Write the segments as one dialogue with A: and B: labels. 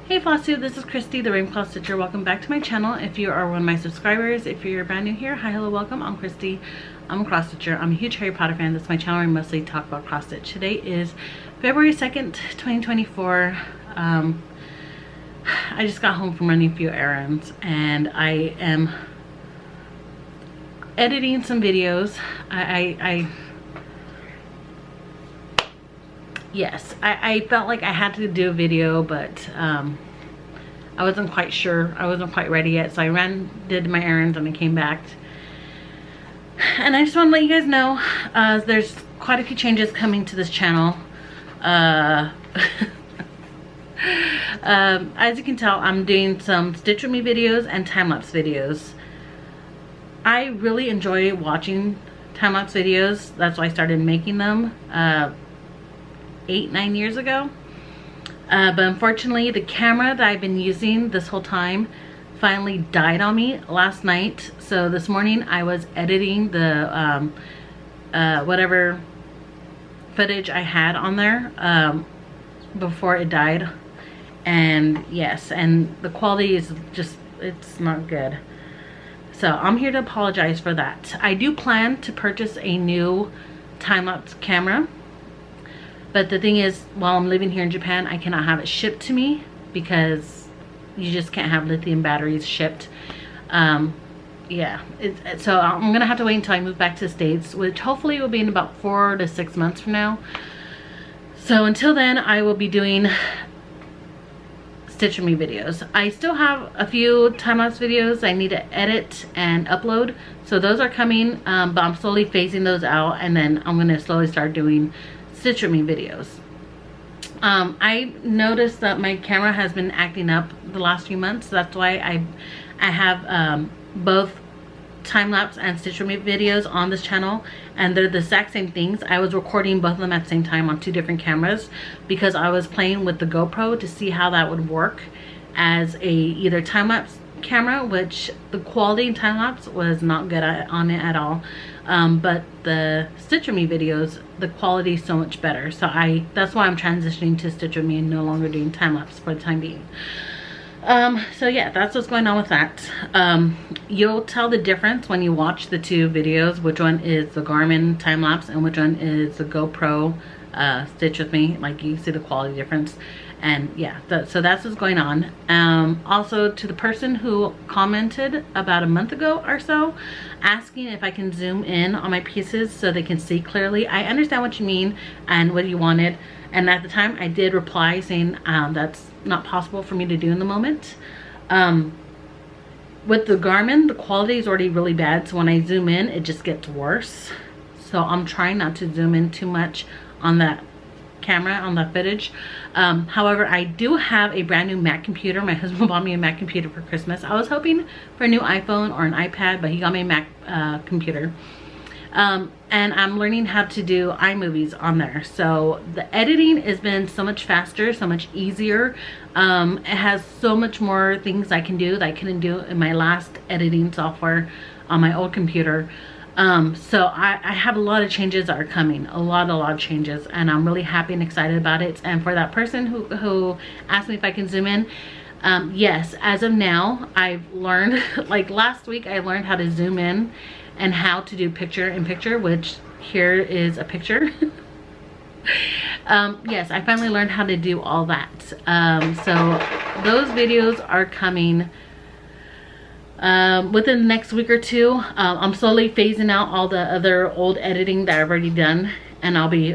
A: Hey Flosstube, this is Christy, the Ravenclaw Stitcher. Welcome back to my channel. If you are one of my subscribers, if you're brand new here, hi, hello, welcome. I'm Christy. I'm a cross stitcher. I'm a huge Harry Potter fan. That's my channel where I mostly talk about cross stitch. Today is February 2nd, 2024. I just got home from running a few errands and I am editing some videos. Yes, I felt like I had to do a video, but I wasn't quite sure. I wasn't quite ready yet. So I did my errands, and I came back. And I just want to let you guys know, there's quite a few changes coming to this channel. As you can tell, I'm doing some Stitch With Me videos and time-lapse videos. I really enjoy watching time-lapse videos. That's why I started making them 8-9 years ago, but unfortunately the camera that I've been using this whole time finally died on me last night. So this morning I was editing the whatever footage I had on there before it died, and yes, and the quality is just, it's not good. So I'm here to apologize for that. I do plan to purchase a new time-lapse camera. But the thing is, while I'm living here in Japan, I cannot have it shipped to me because you just can't have lithium batteries shipped. Yeah, so I'm gonna have to wait until I move back to the States, which hopefully will be in about 4 to 6 months from now. So until then, I will be doing Stitch With Me videos. I still have a few time-lapse videos I need to edit and upload. So those are coming, but I'm slowly phasing those out, and then I'm gonna slowly start doing Stitch With Me videos. I noticed that my camera has been acting up the last few months. So that's why I have both time-lapse and Stitch With Me videos on this channel, and they're the exact same things. I was recording both of them at the same time on 2 different cameras because I was playing with the GoPro to see how that would work as a either time-lapse camera, which the quality in time-lapse was not good on it at all, but the Stitch With Me videos, the quality is so much better. So that's why I'm transitioning to Stitch With Me and no longer doing time-lapse for the time being. So yeah, that's what's going on with that. You'll tell the difference when you watch the 2 videos, which one is the Garmin time-lapse and which one is the GoPro Stitch With Me. Like, you see the quality difference. And yeah, so that's what's going on. Also, to the person who commented about a month ago or so asking if I can zoom in on my pieces so they can see clearly, I understand what you mean and what you wanted. And at the time I did reply saying that's not possible for me to do in the moment. With the Garmin, the quality is already really bad, so when I zoom in it just gets worse. So I'm trying not to zoom in too much on that camera, on the footage. However, I do have a brand new Mac computer. My husband bought me a Mac computer for Christmas. I was hoping for a new iPhone or an iPad, but he got me a Mac computer. And I'm learning how to do iMovies on there. So the editing has been so much faster, so much easier. It has so much more things I can do that I couldn't do in my last editing software on my old computer. So I have a lot of changes that are coming, a lot of changes, and I'm really happy and excited about it. And for that person who asked me if I can zoom in, yes, as of now I've learned, like last week I learned how to zoom in and how to do picture in picture, which here is a picture. Yes, I finally learned how to do all that. So those videos are coming within the next week or 2. I'm slowly phasing out all the other old editing that I've already done, and I'll be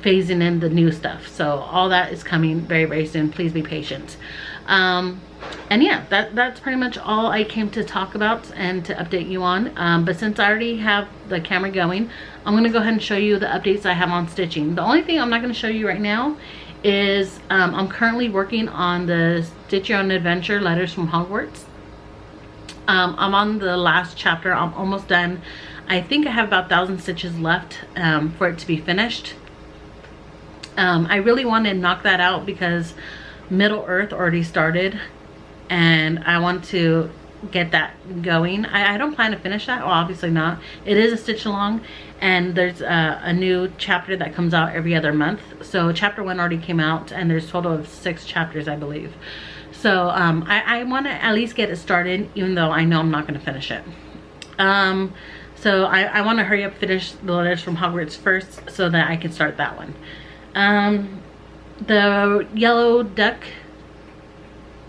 A: phasing in the new stuff. So all that is coming very, very soon. Please be patient. And yeah, that's pretty much all I came to talk about and to update you on. But since I already have the camera going, I'm going to go ahead and show you the updates I have on stitching. The only thing I'm not going to show you right now is I'm currently working on the Stitch Your Own Adventure Letters from Hogwarts. I'm on the last chapter. I'm almost done. I think I have about 1,000 stitches left for it to be finished. I really want to knock that out because Middle Earth already started, and I want to get that going. I don't plan to finish that. Well, obviously not. It is a stitch along, and there's a new chapter that comes out every other month. So chapter 1 already came out, and there's a total of 6 chapters, I believe. So I want to at least get it started, even though I know I'm not going to finish it. So I want to hurry up, finish the Letters from Hogwarts first, so that I can start that one. The yellow duck,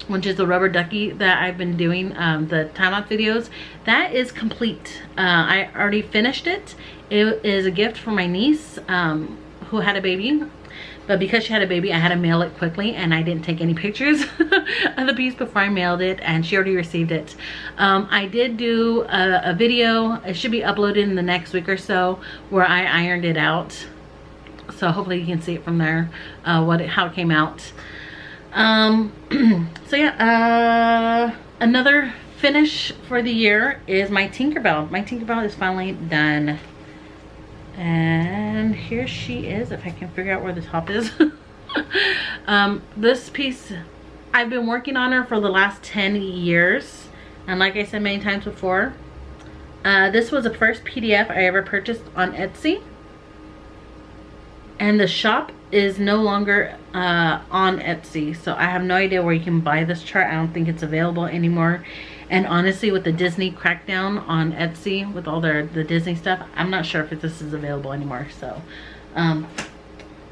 A: which is the rubber ducky that I've been doing the time-lapse videos, that is complete. I already finished it. It is a gift for my niece who had a baby, but because she had a baby, I had to mail it quickly, and I didn't take any pictures of the piece before I mailed it, and she already received it. I did do a video. It should be uploaded in the next week or so, where I ironed it out. So hopefully you can see it from there, how it came out. So yeah, another finish for the year is my Tinkerbell. My Tinkerbell is finally done, and here she is, if I can figure out where the top is. This piece, I've been working on her for the last 10 years, and like I said many times before, this was the first PDF I ever purchased on Etsy, and the shop is no longer on Etsy, so I have no idea where you can buy this chart. I don't think it's available anymore, and honestly, with the Disney crackdown on Etsy with all the Disney stuff, I'm not sure if this is available anymore. So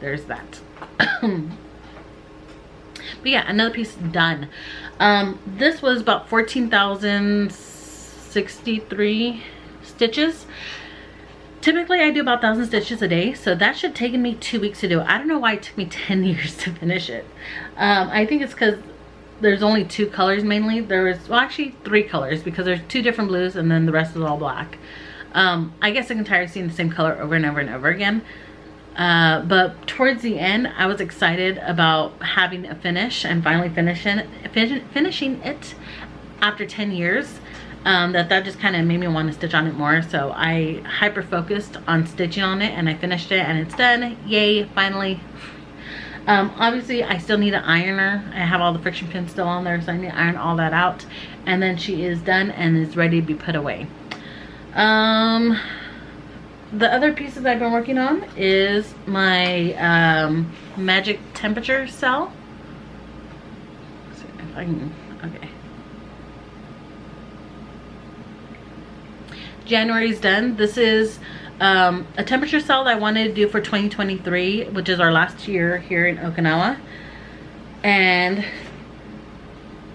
A: there's that. But yeah, another piece done. This was about 14,063 stitches. Typically I do about 1,000 stitches a day, so that should have taken me 2 weeks to do. I don't know why it took me 10 years to finish it. I think it's because there's only 2 colors mainly. There was, well, actually 3 colors, because there's 2 different blues and then the rest is all black. I guess I can tire of seeing the same color over and over and over again. But towards the end, I was excited about having a finish and finally finishing it after 10 years. That just kind of made me want to stitch on it more, so I hyper focused on stitching on it, and I finished it and it's done. Yay, finally. Obviously I still need an ironer. I have all the friction pins still on there, so I need to iron all that out, and then she is done and is ready to be put away. The other pieces I've been working on is my magic temperature cell. Let's see if I can, okay. January's done. This is a temperature cell that I wanted to do for 2023, which is our last year here in Okinawa. And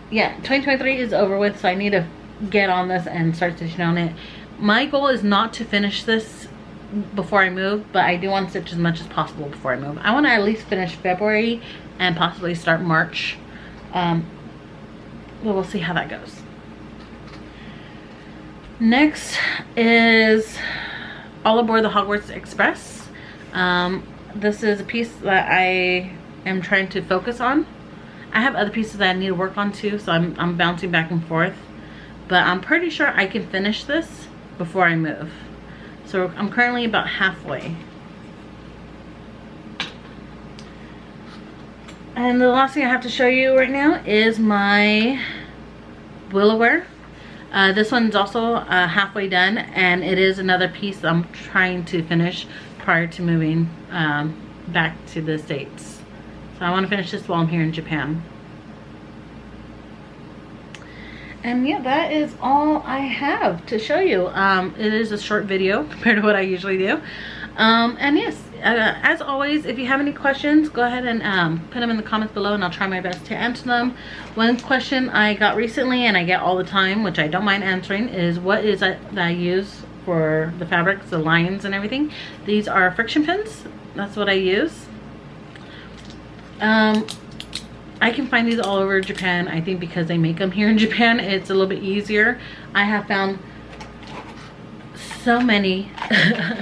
A: yeah, 2023 is over with, so I need to get on this and start stitching on it. My goal is not to finish this before I move, but I do want to stitch as much as possible before I move. I want to at least finish February and possibly start March. But we'll see how that goes. Next is All Aboard the Hogwarts Express. This is a piece that I am trying to focus on. I have other pieces that I need to work on too, so I'm bouncing back and forth. But I'm pretty sure I can finish this before I move. So I'm currently about halfway. And the last thing I have to show you right now is my Will-O-Wear. This one's also halfway done, and it is another piece I'm trying to finish prior to moving back to the States. So I want to finish this while I'm here in Japan. And yeah, that is all I have to show you. It is a short video compared to what I usually do. And yes, as always, if you have any questions, go ahead and put them in the comments below, and I'll try my best to answer them. One question I got recently, and I get all the time, which I don't mind answering, is what is it that I use for the fabrics, the lines and everything. These are friction pins. That's what I use. I can find these all over Japan. I think because they make them here in Japan, it's a little bit easier. I have found so many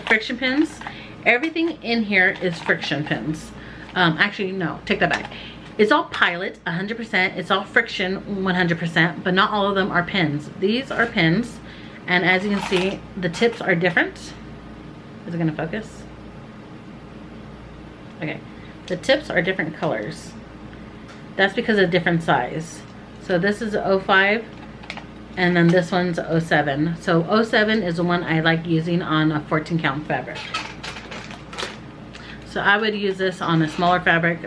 A: friction pins. Everything in here is friction pins. Actually, no, take that back. It's all Pilot, 100%. It's all friction, 100%, but not all of them are pins. These are pins, and as you can see, the tips are different. Is it gonna focus? Okay, the tips are different colors. That's because of different size. So this is a 05, And then this one's 07. So 07 is the one I like using on a 14 count fabric. So I would use this on a smaller fabric,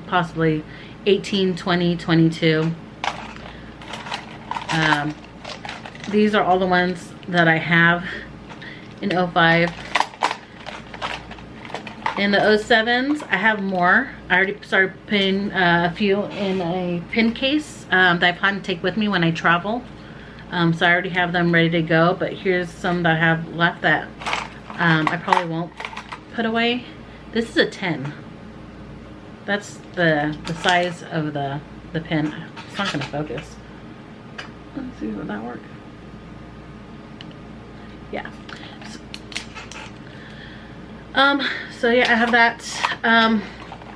A: possibly 18, 20, 22. These are all the ones that I have in 05. In the 07s, I have more. I already started putting a few in a pin case that I plan to take with me when I travel. So I already have them ready to go, but here's some that I have left that I probably won't put away. This is a 10. That's the size of the pin. It's not gonna focus. Let's see, will that work? Yeah. So yeah, I have that.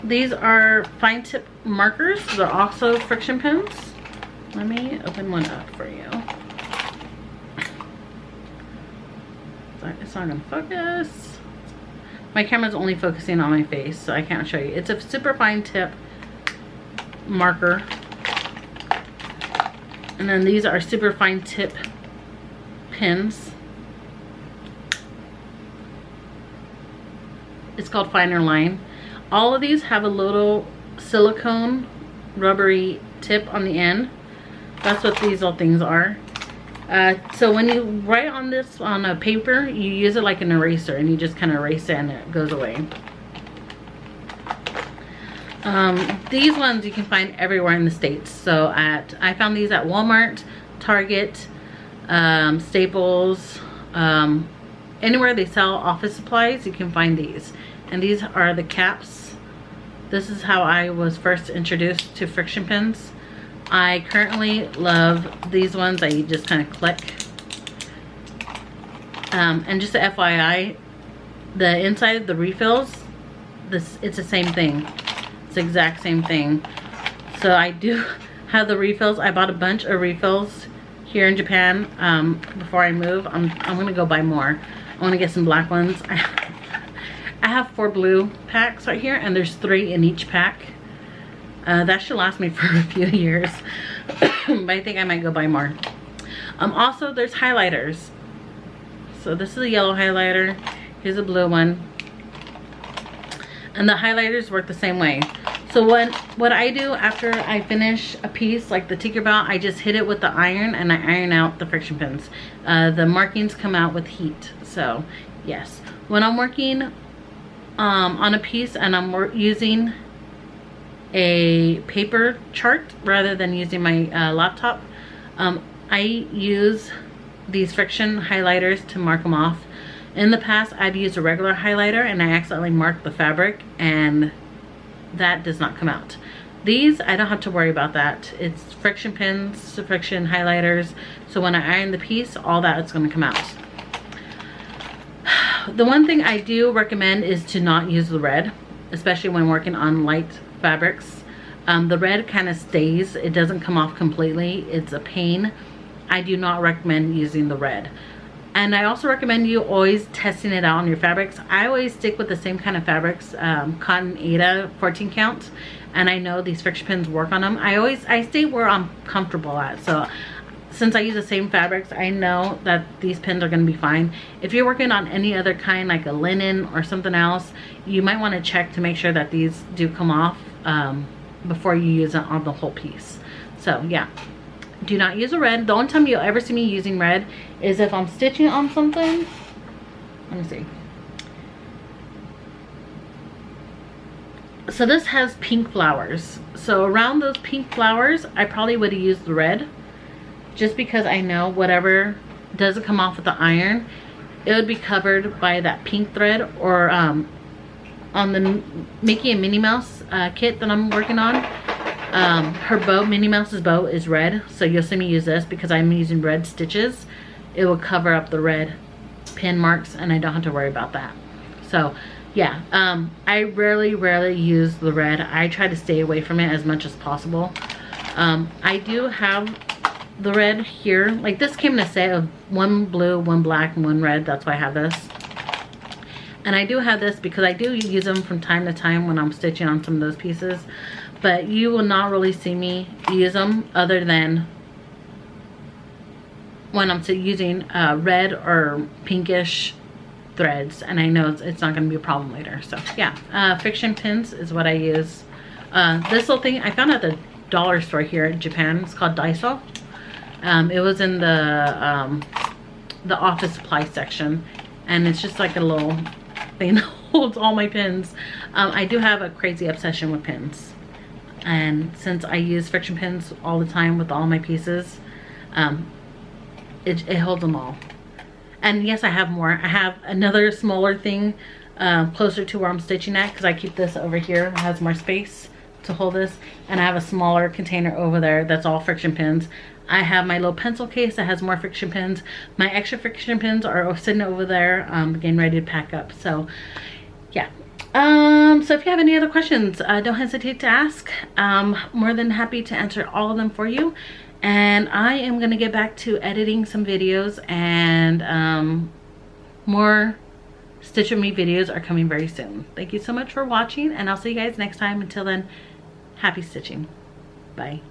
A: These are fine tip markers. They're also friction pins. Let me open one up for you. It's not gonna focus. My camera's only focusing on my face, so I can't show you. It's a super fine tip marker. And then these are super fine tip pins. It's called Finer Line. All of these have a little silicone rubbery tip on the end. That's what these little things are. So when you write on this on a paper, you use it like an eraser, and you just kind of erase it and it goes away. These ones you can find everywhere in the States. So I found these at Walmart, Target, Staples, anywhere they sell office supplies, you can find these. And these are the caps. This is how I was first introduced to friction pins. I currently love these ones that you just kind of click. And just a FYI, the inside of the refills, it's the same thing. It's the exact same thing. So I do have the refills. I bought a bunch of refills here in Japan before I move. I'm gonna go buy more. I want to get some black ones. I have 4 blue packs right here, and there's 3 in each pack. That should last me for a few years, but I think I might go buy more. Also, there's highlighters. So this is a yellow highlighter. Here's a blue one. And the highlighters work the same way. So what I do after I finish a piece like the Tinkerbell, I just hit it with the iron and I iron out the friction pins. The markings come out with heat. So yes, when I'm working on a piece and I'm using a paper chart rather than using my laptop, I use these friction highlighters to mark them off. In the past, I've used a regular highlighter and I accidentally marked the fabric, and that does not come out. These, I don't have to worry about that. It's friction pins, friction highlighters, so when I iron the piece, all that is going to come out. The one thing I do recommend is to not use the red, especially when working on light fabrics. The red kind of stays. It doesn't come off completely. It's a pain. I do not recommend using the red. And I also recommend you always testing it out on your fabrics. I always stick with the same kind of fabrics, cotton Aida 14 count, and I know these friction pins work on them. I stay where I'm comfortable at. So since I use the same fabrics, I know that these pins are going to be fine. If you're working on any other kind, like a linen or something else, you might want to check to make sure that these do come off before you use it on the whole piece. So yeah, do not use a red. The only time you'll ever see me using red is if I'm stitching on something. Let me see. So this has pink flowers. So around those pink flowers, I probably would have used the red, just because I know whatever doesn't come off with the iron, it would be covered by that pink thread. Or on the Mickey and Minnie Mouse kit that I'm working on, her bow, Minnie Mouse's bow, is red, so you'll see me use this because I'm using red stitches. It will cover up the red pin marks and I don't have to worry about that. So yeah, I rarely use the red. I try to stay away from it as much as possible. I do have the red here. Like, this came in a set of 1 blue, 1 black, and 1 red. That's why I have this. And I do have this because I do use them from time to time when I'm stitching on some of those pieces. But you will not really see me use them other than when I'm using red or pinkish threads, and I know it's not going to be a problem later. So yeah, friction pins is what I use. This little thing I found at the dollar store here in Japan. It's called Daiso. It was in the office supply section, and it's just like a little thing that holds all my pins. I do have a crazy obsession with pins, and since I use friction pins all the time with all my pieces, it holds them all. And yes, I have more. I have another smaller thing closer to where I'm stitching at, because I keep this over here. It has more space to hold this, and I have a smaller container over there that's all friction pins. I have my little pencil case that has more friction pins. My extra friction pins are sitting over there, getting ready to pack up. So yeah, so if you have any other questions, don't hesitate to ask. More than happy to answer all of them for you. And I am gonna get back to editing some videos, and more Stitch With Me videos are coming very soon. Thank you so much for watching, and I'll see you guys next time. Until then, happy stitching. Bye.